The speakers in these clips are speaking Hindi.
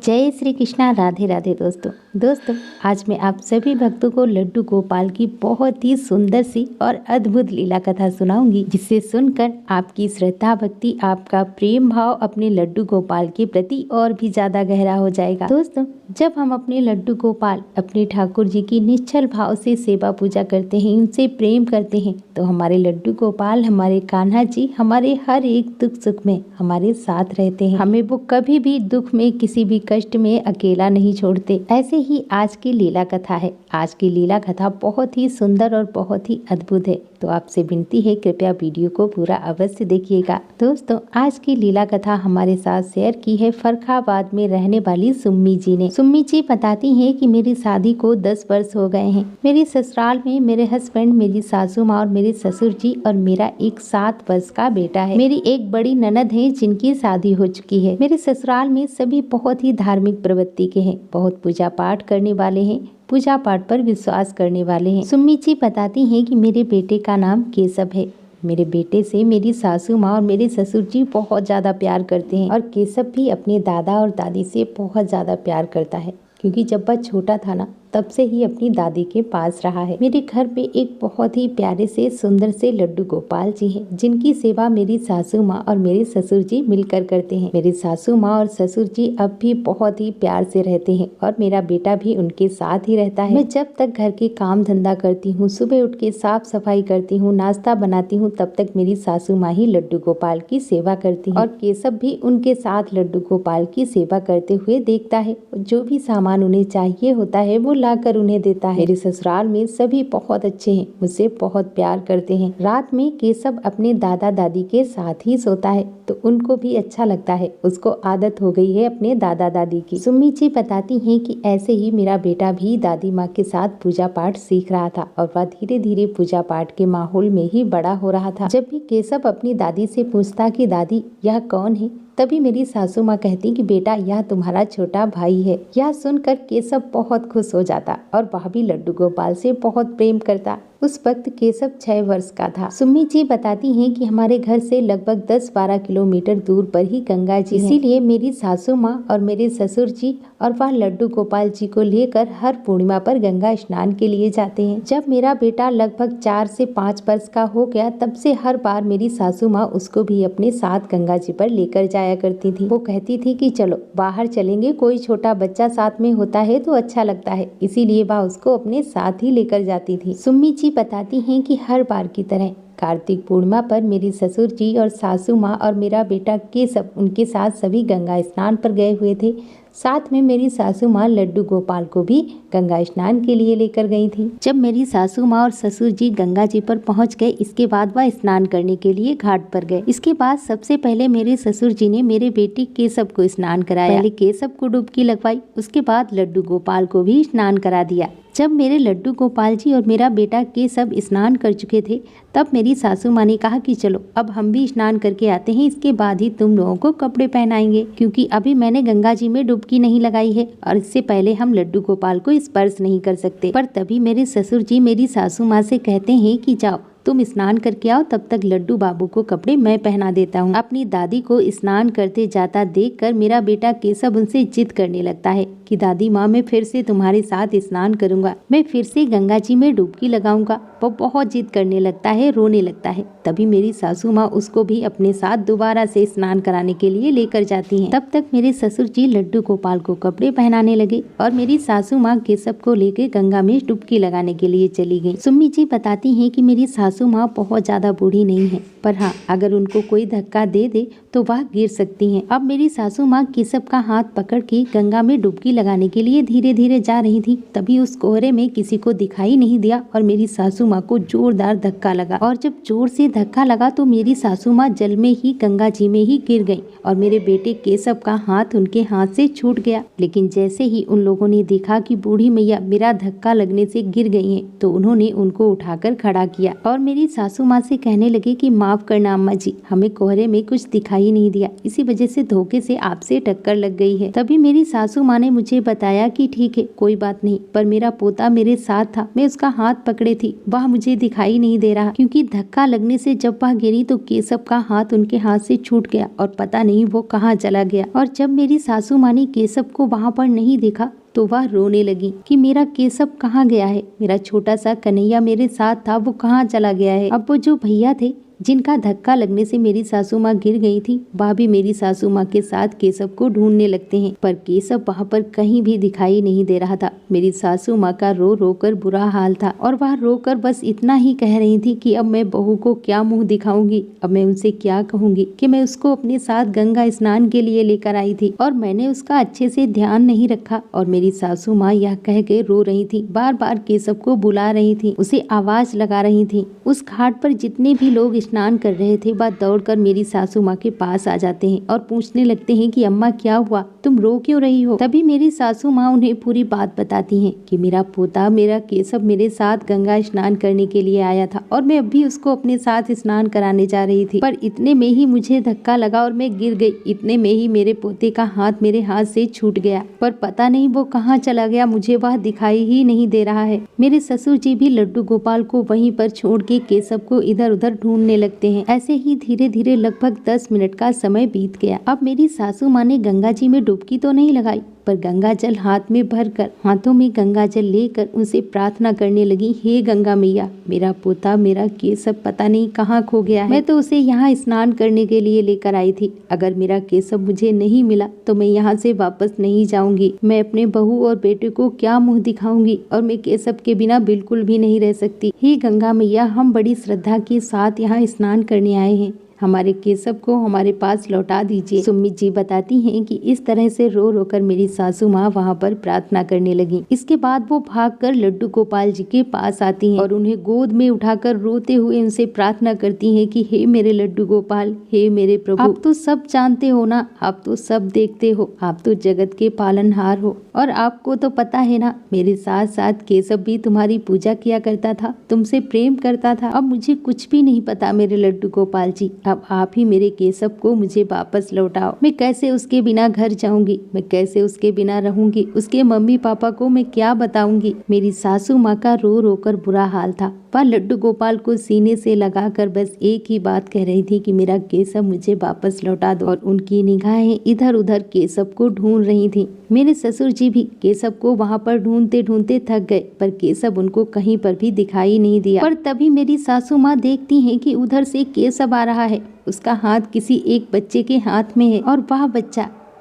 जय श्री कृष्णा। राधे राधे दोस्तों आज मैं आप सभी भक्तों को लड्डू गोपाल की बहुत ही सुंदर सी और अद्भुत लीला कथा सुनाऊंगी, जिसे सुनकर आपकी श्रद्धा भक्ति, आपका प्रेम भाव अपने लड्डू गोपाल के प्रति और भी ज्यादा गहरा हो जाएगा। दोस्तों, जब हम अपने लड्डू गोपाल, अपने ठाकुर जी की निश्चल भाव से सेवा पूजा करते हैं, उनसे प्रेम करते हैं, तो हमारे लड्डू गोपाल, हमारे कान्हा जी हमारे हर एक दुख सुख में हमारे साथ रहते हैं। हमें वो कभी भी दुख में, किसी भी कष्ट में अकेला नहीं छोड़ते। ऐसे ही आज की लीला कथा है। आज की लीला कथा बहुत ही सुंदर और बहुत ही अद्भुत है, तो आपसे विनती है कृपया वीडियो को पूरा अवश्य देखिएगा। दोस्तों, आज की लीला कथा हमारे साथ शेयर की है फर्रुखाबाद में रहने वाली सुम्मी जी ने। सुम्मी जी बताती हैं कि मेरी शादी को 10 वर्ष हो गए हैं। मेरी ससुराल में मेरे हस्बैंड, मेरी सासू माँ और मेरे ससुर जी और मेरा एक 7 वर्ष का बेटा है। मेरी एक बड़ी ननद है जिनकी शादी हो चुकी है। मेरे ससुराल में सभी बहुत ही धार्मिक प्रवृत्ति के हैं, बहुत पूजा पाठ करने वाले हैं, पूजा पाठ पर विश्वास करने वाले हैं। सुम्मी जी बताती हैं कि मेरे बेटे का नाम केशव है। मेरे बेटे से मेरी सासू माँ और मेरे ससुर जी बहुत ज़्यादा प्यार करते हैं और केशव भी अपने दादा और दादी से बहुत ज़्यादा प्यार करता है, क्योंकि जब वह छोटा था ना, तब से ही अपनी दादी के पास रहा है। मेरे घर पे एक बहुत ही प्यारे से सुंदर से लड्डू गोपाल जी हैं, जिनकी सेवा मेरी सासू माँ और मेरे ससुर जी मिलकर करते हैं। मेरी सासू माँ और ससुर जी अब भी बहुत ही प्यार से रहते हैं और मेरा बेटा भी उनके साथ ही रहता है। मैं जब तक घर के काम धंधा करती हूँ, सुबह उठ के साफ सफाई करती हूँ, नाश्ता बनाती हूँ, तब तक मेरी सासू माँ ही लड्डू गोपाल की सेवा करती है और केशव भी उनके साथ लड्डू गोपाल की सेवा करते हुए देखता है। जो भी सामान उन्हें चाहिए होता है वो लाकर उन्हें देता है। मेरे ससुराल में सभी बहुत अच्छे हैं, मुझसे बहुत प्यार करते हैं। रात में केशव अपने दादा दादी के साथ ही सोता है, तो उनको भी अच्छा लगता है। उसको आदत हो गई है अपने दादा दादी की। सुम्मी जी बताती हैं कि ऐसे ही मेरा बेटा भी दादी माँ के साथ पूजा पाठ सीख रहा था और वह धीरे धीरे पूजा पाठ के माहौल में ही बड़ा हो रहा था। जब भी केशव अपनी दादी से पूछता कि दादी यह कौन है, तभी मेरी सासू माँ कहती कि बेटा यह तुम्हारा छोटा भाई है। यह सुनकर केशव बहुत खुश हो जाता और वह भी लड्डू गोपाल से बहुत प्रेम करता। उस वक्त केशव 6 वर्ष का था। सुम्मी जी बताती हैं कि हमारे घर से लगभग 10-12 किलोमीटर दूर पर ही गंगा जी है। इसीलिए मेरी सासू माँ और मेरे ससुर जी और वह लड्डू गोपाल जी को लेकर हर पूर्णिमा पर गंगा स्नान के लिए जाते हैं। जब मेरा बेटा लगभग 4 से 5 वर्ष का हो गया, तब से हर बार मेरी सासू माँ उसको भी अपने साथ गंगा जी पर लेकर जाया करती थी। वो कहती थी कि चलो बाहर चलेंगे, कोई छोटा बच्चा साथ में होता है तो अच्छा लगता है, इसीलिए वह उसको अपने साथ ही लेकर जाती थी। सुम्मी जी बताती हैं कि हर बार की तरह कार्तिक पूर्णिमा पर मेरी ससुर जी और सासू माँ और मेरा बेटा केशव उनके साथ सभी गंगा स्नान पर गए हुए थे। साथ में मेरी सासू माँ लड्डू गोपाल को भी गंगा स्नान के लिए लेकर गई थी। जब मेरी सासू माँ और ससुर जी गंगा जी पर पहुँच गए, इसके बाद वह स्नान करने के लिए घाट पर गए। इसके बाद सबसे पहले मेरे ससुर जी ने मेरे बेटे केशव को स्नान कराया। पहले केशव को डुबकी लगवाई, उसके बाद लड्डू गोपाल को भी स्नान करा दिया। जब मेरे लड्डू गोपाल जी और मेरा बेटा केशव स्नान कर चुके थे, तब मेरी सासू माँ ने कहा कि चलो अब हम भी स्नान करके आते हैं, इसके बाद ही तुम लोगों को कपड़े पहनाएंगे, क्योंकि अभी मैंने गंगा जी में डुबकी नहीं लगाई है और इससे पहले हम लड्डू गोपाल को स्पर्श नहीं कर सकते। पर तभी मेरे ससुर जी मेरी सासू माँ से कहते हैं कि जाओ तुम स्नान करके आओ, तब तक लड्डू बाबू को कपड़े मैं पहना देता हूँ। अपनी दादी को स्नान करते जाता देखकर मेरा बेटा केशव उनसे जिद करने लगता है कि दादी माँ, मैं फिर से तुम्हारे साथ स्नान करूंगा, मैं फिर से गंगा जी में डुबकी लगाऊंगा। वो बहुत जिद करने लगता है, रोने लगता है। तभी मेरी सासू माँ उसको भी अपने साथ दोबारा से स्नान कराने के लिए लेकर जाती हैं। तब तक मेरे ससुर जी लड्डू गोपाल को कपड़े पहनाने लगे और मेरी सासू माँ केशव को लेकर गंगा में डुबकी लगाने के लिए चली गई। सुम्मी जी बताती हैं कि मेरी सासू माँ बहुत ज्यादा बूढ़ी नहीं है, पर हाँ, अगर उनको कोई धक्का दे दे तो वह गिर सकती हैं। अब मेरी सासू माँ केशव का हाथ पकड़ के गंगा में डुबकी लगाने के लिए धीरे धीरे जा रही थी। तभी उस कोहरे में किसी को दिखाई नहीं दिया और मेरी सासू माँ को जोरदार धक्का लगा और जब जोर से धक्का लगा तो मेरी सासू माँ जल में ही, गंगा जी में ही गिर गई और मेरे बेटे केशव का हाथ उनके हाथ से छूट गया। लेकिन जैसे ही उन लोगों ने देखा कि बूढ़ी मैया मेरा धक्का लगने से गिर गई हैं, तो उन्होंने उनको उठाकर खड़ा किया और मेरी सासू माँ से कहने लगे कि माफ करना अम्मा जी, हमें कोहरे में कुछ दिखाई नहीं दिया, इसी वजह से धोखे से आपसे टक्कर लग गई है। तभी मेरी सासू माँ ने मुझे बताया कि ठीक है कोई बात नहीं, पर मेरा पोता मेरे साथ था, मैं उसका हाथ पकड़े थी, वह मुझे दिखाई नहीं दे रहा क्योंकि धक्का लगने से जब वह गिरी तो केशव का हाथ उनके हाथ से छूट गया और पता नहीं वो कहाँ चला गया। और जब मेरी सासू माँ ने केशव को वहाँ पर नहीं देखा तो वह रोने लगी कि मेरा केशव कहाँ गया है, मेरा छोटा सा कन्हैया मेरे साथ था, वो कहाँ चला गया है। अब वो जो भैया थे जिनका धक्का लगने से मेरी सासू माँ गिर गई थी, वह भी मेरी सासू माँ के साथ केशव को ढूंढने लगते हैं, पर केशव वहाँ पर कहीं भी दिखाई नहीं दे रहा था। मेरी सासू माँ का रो रो कर बुरा हाल था और वह रोकर बस इतना ही कह रही थी कि अब मैं बहू को क्या मुंह दिखाऊंगी, अब मैं उनसे क्या कहूंगी कि मैं उसको अपने साथ गंगा स्नान के लिए लेकर आई थी और मैंने उसका अच्छे से ध्यान नहीं रखा। और मेरी सासू माँ यह कह के रो रही थी, बार बार केशव को बुला रही थी, उसे आवाज लगा रही थी। उस घाट पर जितने भी लोग स्नान कर रहे थे वह दौड़कर मेरी सासू माँ के पास आ जाते हैं और पूछने लगते हैं कि अम्मा क्या हुआ, तुम रो क्यों रही हो। तभी मेरी सासू माँ उन्हें पूरी बात बताती हैं कि मेरा पोता मेरा केशव मेरे साथ गंगा स्नान करने के लिए आया था और मैं अभी उसको अपने साथ स्नान कराने जा रही थी, पर इतने में ही मुझे धक्का लगा और मैं गिर गई। इतने में ही मेरे पोते का हाथ मेरे हाथ से छूट गया, पर पता नहीं वो कहाँ चला गया, मुझे वह दिखाई ही नहीं दे रहा है। मेरे ससुर जी भी लड्डू गोपाल को वहीं पर छोड़ के केशव को इधर उधर ढूंढने लगते हैं। ऐसे ही धीरे धीरे लगभग 10 मिनट का समय बीत गया। अब मेरी सासू माँ ने गंगा जी में डुबकी तो नहीं लगाई, पर गंगा जल हाथ में भरकर, हाथों में गंगा जल लेकर उनसे प्रार्थना करने लगी, हे गंगा मैया, मेरा पोता मेरा केशव पता नहीं कहाँ खो गया है, मैं तो उसे यहाँ स्नान करने के लिए लेकर आई थी, अगर मेरा केशव मुझे नहीं मिला तो मैं यहाँ से वापस नहीं जाऊंगी, मैं अपने बहू और बेटे को क्या मुँह दिखाऊंगी और मैं केशव के बिना बिल्कुल भी नहीं रह सकती। हे गंगा मैया, हम बड़ी श्रद्धा के साथ यहाँ स्नान करने आए हैं, हमारे केशव को हमारे पास लौटा दीजिए। सुमित जी बताती हैं कि इस तरह से रो रो कर मेरी सासू माँ वहाँ पर प्रार्थना करने लगी। इसके बाद वो भागकर लड्डू गोपाल जी के पास आती हैं और उन्हें गोद में उठाकर रोते हुए उनसे प्रार्थना करती हैं कि हे मेरे लड्डू गोपाल, हे मेरे प्रभु, आप तो सब जानते हो ना, आप तो सब देखते हो, आप तो जगत के पालनहार हो और आपको तो पता है ना, मेरे साथ साथ केशव भी तुम्हारी पूजा किया करता था, तुमसे प्रेम करता था। अब मुझे कुछ भी नहीं पता मेरे लड्डू गोपाल जी, अब आप ही मेरे केशव को मुझे वापस लौटाओ। मैं कैसे उसके बिना घर जाऊंगी, मैं कैसे उसके बिना रहूंगी, उसके मम्मी पापा को मैं क्या बताऊंगी। मेरी सासू माँ का रो रो कर बुरा हाल था। वह लड्डू गोपाल को सीने से लगाकर बस एक ही बात कह रही थी कि मेरा केशव मुझे वापस लौटा दो, और उनकी निगाहें इधर उधर केशव को ढूंढ रही थी। मेरे ससुर जी भी केशव को वहाँ पर ढूंढते ढूंढते थक गए, पर केशव उनको कहीं पर भी दिखाई नहीं दिया। पर तभी मेरी सासू माँ देखती हैं कि उधर से केशव आ रहा है, उसका हाथ किसी एक बच्चे के हाथ में है और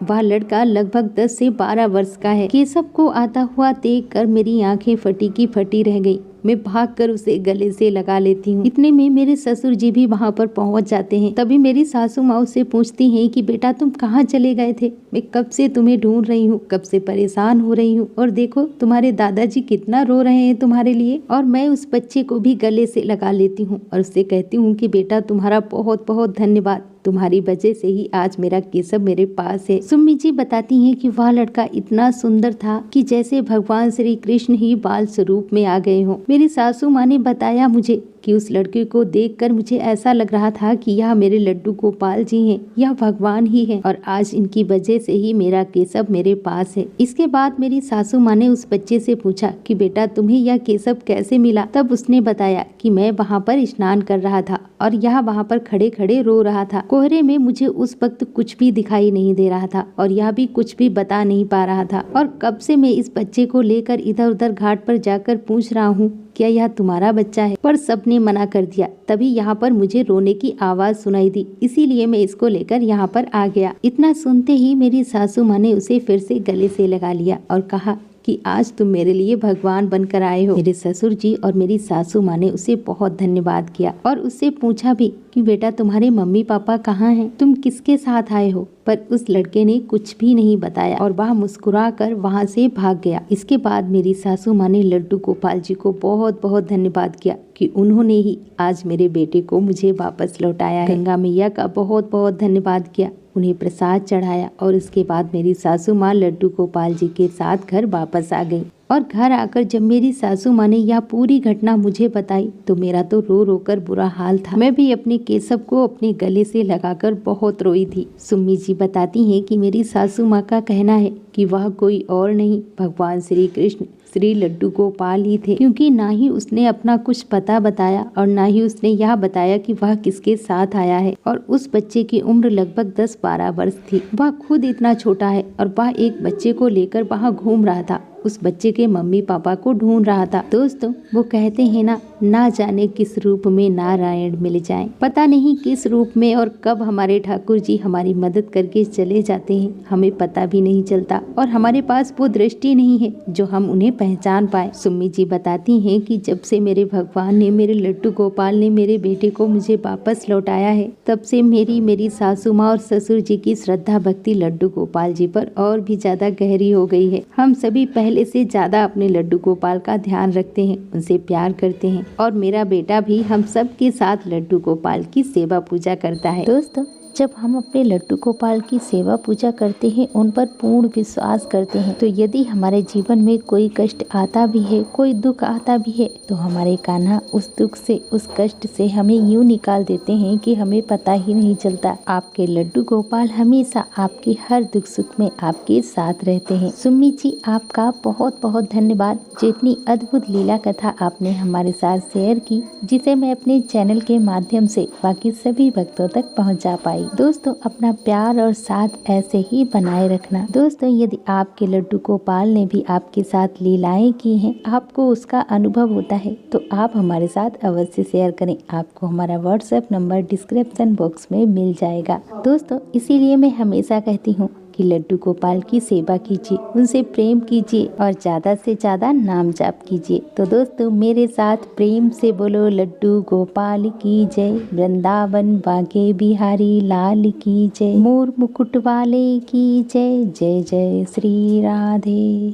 वह लड़का लगभग 10 से 12 वर्ष का है। केशव को आता हुआ देखकर मेरी आंखें फटी की फटी रह गई। मैं भागकर उसे गले से लगा लेती हूँ। इतने में मेरे ससुर जी भी वहाँ पर पहुँच जाते हैं। तभी मेरी सासू माँ उससे पूछती हैं कि बेटा तुम कहाँ चले गए थे, मैं कब से तुम्हें ढूंढ रही हूँ, कब से परेशान हो रही हूँ, और देखो तुम्हारे दादाजी कितना रो रहे हैं तुम्हारे लिए। और मैं उस बच्चे को भी गले से लगा लेती हूँ और उससे कहती हूँ कि बेटा तुम्हारा बहुत बहुत धन्यवाद, तुम्हारी वजह से ही आज मेरा केशव मेरे पास है। सुम्मी जी बताती हैं कि वह लड़का इतना सुंदर था कि जैसे भगवान श्री कृष्ण ही बाल स्वरूप में आ गए हों। मेरी सासू माँ ने बताया मुझे कि उस लड़के को देखकर मुझे ऐसा लग रहा था कि यह मेरे लड्डू गोपाल जी हैं, यह भगवान ही हैं, और आज इनकी वजह से ही मेरा केशव मेरे पास है। इसके बाद मेरी सासू माँ ने उस बच्चे से पूछा कि बेटा तुम्हें यह केशव कैसे मिला। तब उसने बताया कि मैं वहाँ पर स्नान कर रहा था और यह वहाँ पर खड़े खड़े रो रहा था। कोहरे में मुझे उस वक्त कुछ भी दिखाई नहीं दे रहा था और यह भी कुछ भी बता नहीं पा रहा था, और कब से मैं इस बच्चे को लेकर इधर उधर घाट पर जाकर पूछ रहा हूँ क्या यह तुम्हारा बच्चा है, पर सबने मना कर दिया। तभी यहाँ पर मुझे रोने की आवाज सुनाई दी, इसीलिए मैं इसको लेकर यहाँ पर आ गया। इतना सुनते ही मेरी सासू माँ ने उसे फिर से गले से लगा लिया और कहा कि आज तुम मेरे लिए भगवान बनकर आए हो। मेरे ससुर जी और मेरी सासू माँ ने उसे बहुत धन्यवाद किया और उससे पूछा भी कि बेटा तुम्हारे मम्मी पापा कहाँ हैं, तुम किसके साथ आए हो। पर उस लड़के ने कुछ भी नहीं बताया और वह मुस्कुरा कर वहाँ से भाग गया। इसके बाद मेरी सासू माँ ने लड्डू गोपाल जी को बहुत बहुत धन्यवाद किया कि उन्होंने ही आज मेरे बेटे को मुझे वापस लौटाया है। गंगा मैया का बहुत बहुत धन्यवाद किया, उन्हें प्रसाद चढ़ाया और इसके बाद मेरी सासू माँ लड्डू गोपाल जी के साथ घर वापस आ गई। और घर आकर जब मेरी सासू माँ ने यह पूरी घटना मुझे बताई तो मेरा तो रो रो कर बुरा हाल था। मैं भी अपने केशव को अपने गले से लगाकर बहुत रोई थी। सुम्मी जी बताती हैं कि मेरी सासू माँ का कहना है कि वह कोई और नहीं भगवान श्री कृष्ण श्री लड्डू गोपाल ही थे, क्योंकि ना ही उसने अपना कुछ पता बताया और ना ही उसने यह बताया कि वह किसके साथ आया है। और उस बच्चे की उम्र लगभग 10-12 वर्ष थी। वह खुद इतना छोटा है और वह एक बच्चे को लेकर वहाँ घूम रहा था। उस बच्चे के मम्मी पापा को ढूंढ रहा था। दोस्तों, वो कहते हैं ना जाने किस रूप में नारायण मिल जाएं। पता नहीं किस रूप में और कब हमारे ठाकुर जी हमारी मदद करके चले जाते हैं, हमें पता भी नहीं चलता और हमारे पास वो दृष्टि नहीं है जो हम उन्हें पहचान पाए। सुम्मी जी बताती हैं कि जब से मेरे भगवान ने, मेरे लड्डू गोपाल ने मेरे बेटे को मुझे वापस लौटाया है, तब से मेरी सासू माँ और ससुर जी की श्रद्धा भक्ति लड्डू गोपाल जी पर और भी ज्यादा गहरी हो गई है। हम सभी पहले से ज्यादा अपने लड्डू गोपाल का ध्यान रखते हैं, उनसे प्यार करते हैं और मेरा बेटा भी हम सब के साथ लड्डू गोपाल की सेवा पूजा करता है। दोस्तों, जब हम अपने लड्डू गोपाल की सेवा पूजा करते हैं, उन पर पूर्ण विश्वास करते हैं, तो यदि हमारे जीवन में कोई कष्ट आता भी है, कोई दुख आता भी है, तो हमारे कान्हा उस दुख से, उस कष्ट से हमें यूं निकाल देते हैं कि हमें पता ही नहीं चलता। आपके लड्डू गोपाल हमेशा आपके हर दुख सुख में आपके साथ रहते हैं। सुम्मी जी, आपका बहुत बहुत धन्यवाद जो इतनी अद्भुत लीला कथा आपने हमारे साथ शेयर की, जिसे मैं अपने चैनल के माध्यम से बाकी सभी भक्तों तक पहुंचा पाई। दोस्तों, अपना प्यार और साथ ऐसे ही बनाए रखना। दोस्तों, यदि आपके लड्डू गोपाल ने भी आपके साथ लीलाएं की हैं, आपको उसका अनुभव होता है, तो आप हमारे साथ अवश्य शेयर करें। आपको हमारा व्हाट्सएप नंबर डिस्क्रिप्शन बॉक्स में मिल जाएगा। दोस्तों, इसीलिए मैं हमेशा कहती हूँ कि लड्डू गोपाल की सेवा कीजिए, उनसे प्रेम कीजिए और ज्यादा से ज्यादा नाम जाप कीजिए। तो दोस्तों, मेरे साथ प्रेम से बोलो लड्डू गोपाल की जय, वृंदावन बागे बिहारी लाल की जय, मोर मुकुट वाले की जय, जय जय श्री राधे।